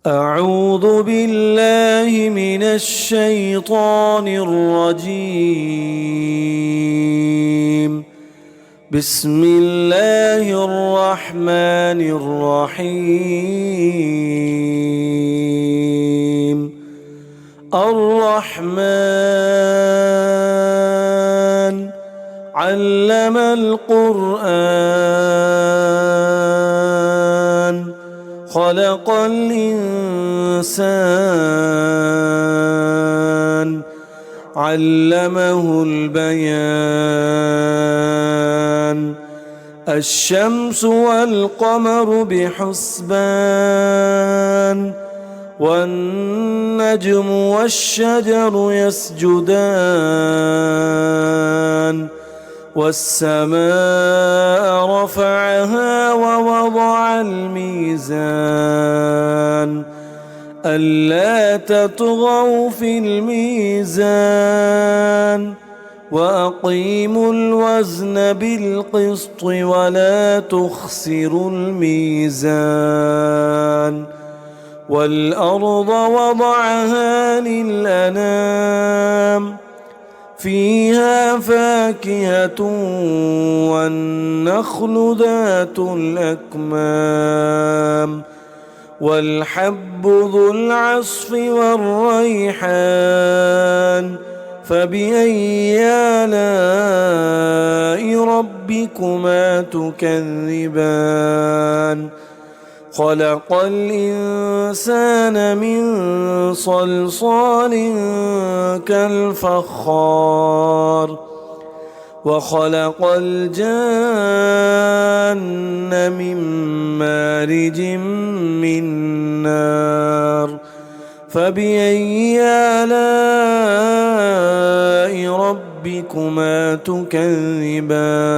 أعوذ بالله من الشيطان الرجيم. بسم الله الرحمن الرحيم. الرحمن علم القرآن خلق الإنسان علمه البيان. الشمس والقمر بحسبان والنجم والشجر يسجدان والسماء رفعها ووضع الميزان ألا تطغوا في الميزان وأقيموا الوزن بالقسط ولا تخسروا الميزان. والأرض وضعها للأنام فيها فاكهة والنخل ذات الأكمام والحب ذو العصف والريحان فبأي آلاء ربكما تكذبان. خلق الإنسان من صلصال كالفخار وخلق الجان من مارج من نار فبأي آلاء ربكما تكذبان.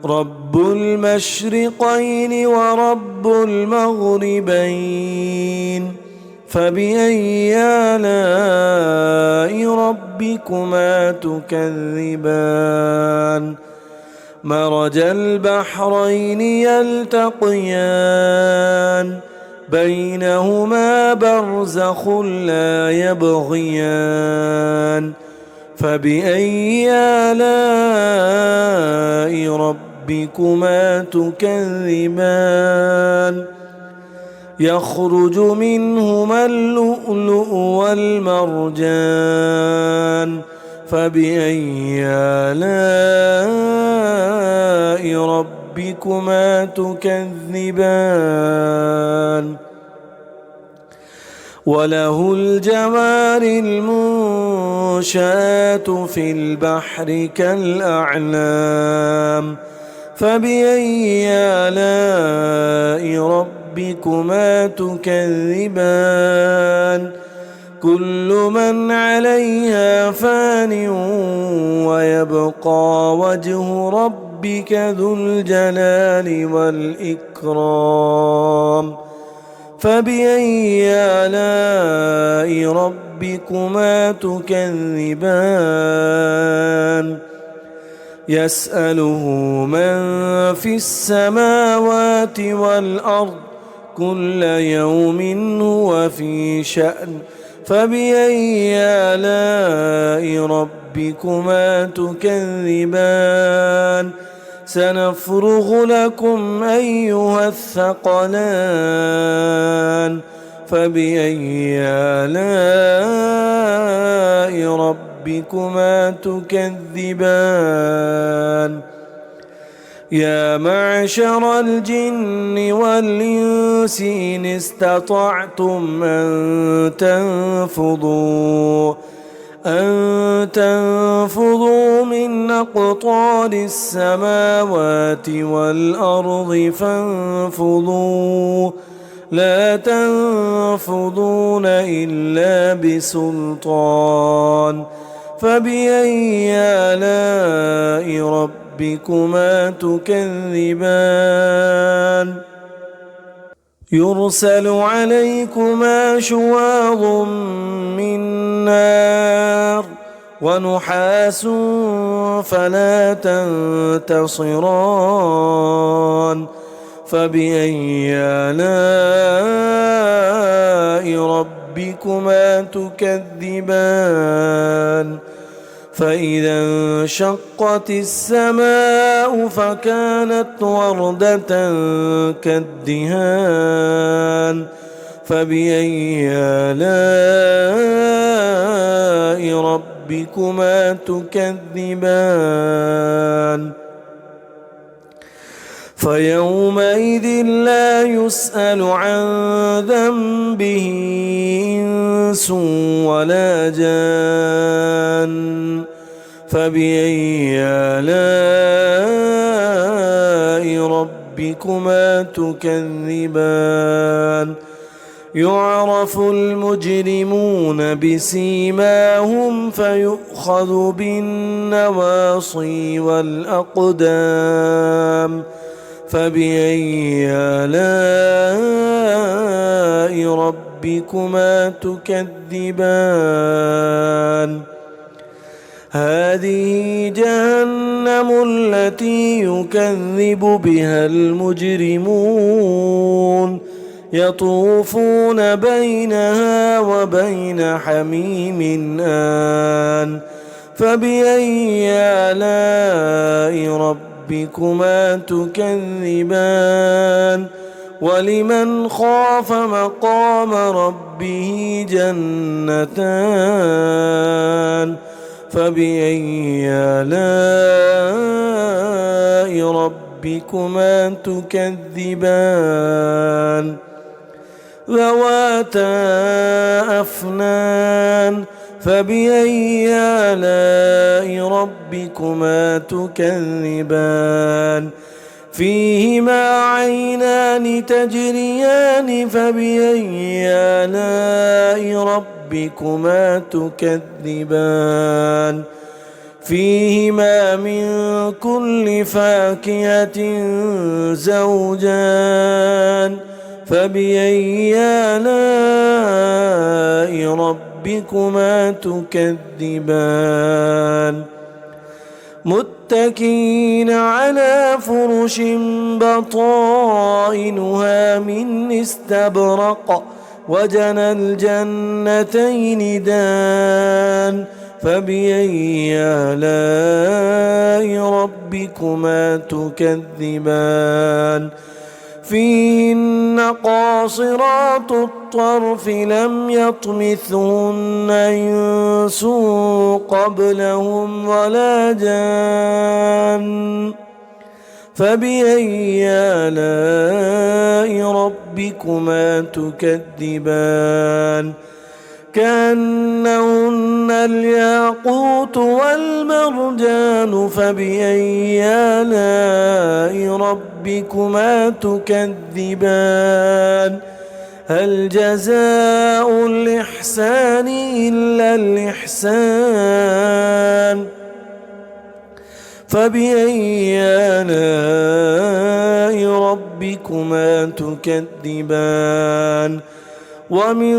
رب المشرقين ورب المغربين فبأي آلاء ربكما تكذبان. مرج البحرين يلتقيان بينهما برزخ لا يبغيان فبأي آلاء ربكما تكذبان. يخرج منهما اللؤلؤ والمرجان فبأي آلاء ربكما تكذبان. وله الجوار المنشآت في البحر كالأعلام فبأي آلاء ربكما تكذبان. كل من عليها فان ويبقى وجه ربك ذو الجلال والإكرام فبأي آلاء ربكما تكذبان. يسأله من في السماوات والأرض كل يوم هو في شأن فبأي آلاء ربكما تكذبان. سنفرغ لكم أيها الثقلان فبأي آلاء ربكما تكذبان. يا معشر الجن والإنس إن استطعتم أن تنفذوا من أقطار السماوات والأرض فانفذوا لا تنفذون إلا بسلطان فبأي آلاء ربكما تكذبان. يرسل عليكما شواظ من نار ونحاس فلا تنتصران فبأي آلاء ربكما تكذبان فإذا انشقت السماء فكانت وردة كالدهان فبأي آلاء ربكما تكذبان فيومئذ لا يسأل عن ذنبه إنس ولا جان فبأي آلاء ربكما تكذبان يعرف المجرمون بسيماهم فيؤخذ بالنواصي والأقدام فبأي آلاء ربكما تكذبان هذه جهنم التي يكذب بها المجرمون يطوفون بينها وبين حميم آن فبأي آلاء ربكما تكذبان ولمن خاف مقام ربه جنتان فبأي آلاء ربكما تكذبان ذواتا أفنان فبأي آلاء ربكما تكذبان فيهما عينان تجريان فبأي آلاء ربكما تكذبان فيهما من كل فاكهة زوجان فبأي آلاء ربكما تكذبان متكئين على فرش بطائنها من استبرق وجنى الجنتين دان فبأي آلاء ربكما تكذبان فيهن قاصرات الطرف لم يطمثهن إنس قبلهم ولا جان فبأي آلاء ربكما تكذبان كأنهن الياقوت والمرجان فبأي آلاء ربكما تكذبان هل جزاء الإحسان إلا الإحسان فبأي آلاء ربكما تكذبان ومن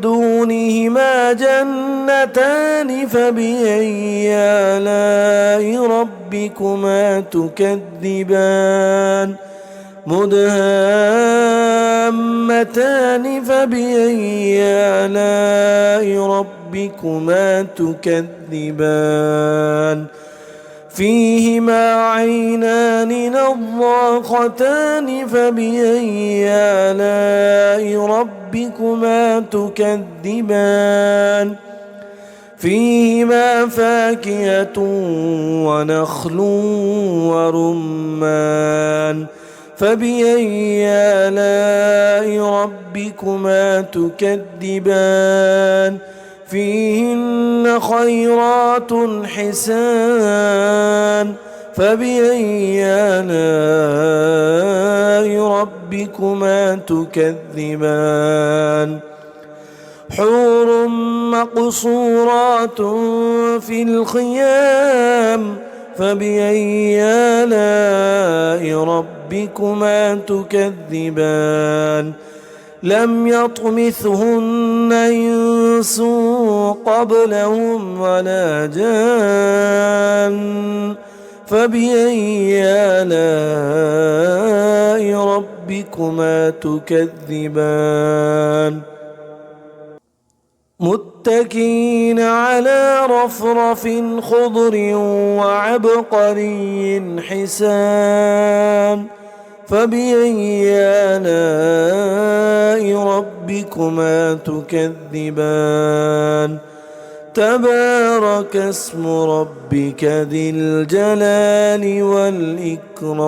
دونهما جنتان فبأي آلاء ربكما تكذبان مدهامتان فبأي آلاء ربكما تكذبان فيهما عينان نضاختان فبأي آلاء ربكما تكذبان فيهما فاكهة ونخل ورمان فبأي آلاء ربكما تكذبان فيهن خيرات حسان فبأي آلاء ربكما تكذبان حور مقصورات في الخيام فبأي آلاء ربكما تكذبان لم يطمثهن إنس قبلهم ولا جان فبأي آلاء ربكما تكذبان متكئين على رفرف خضر وعبقري حسان فبأي آلاء ربكما تكذبان تبارك اسم ربك ذي الجلال والإكرام.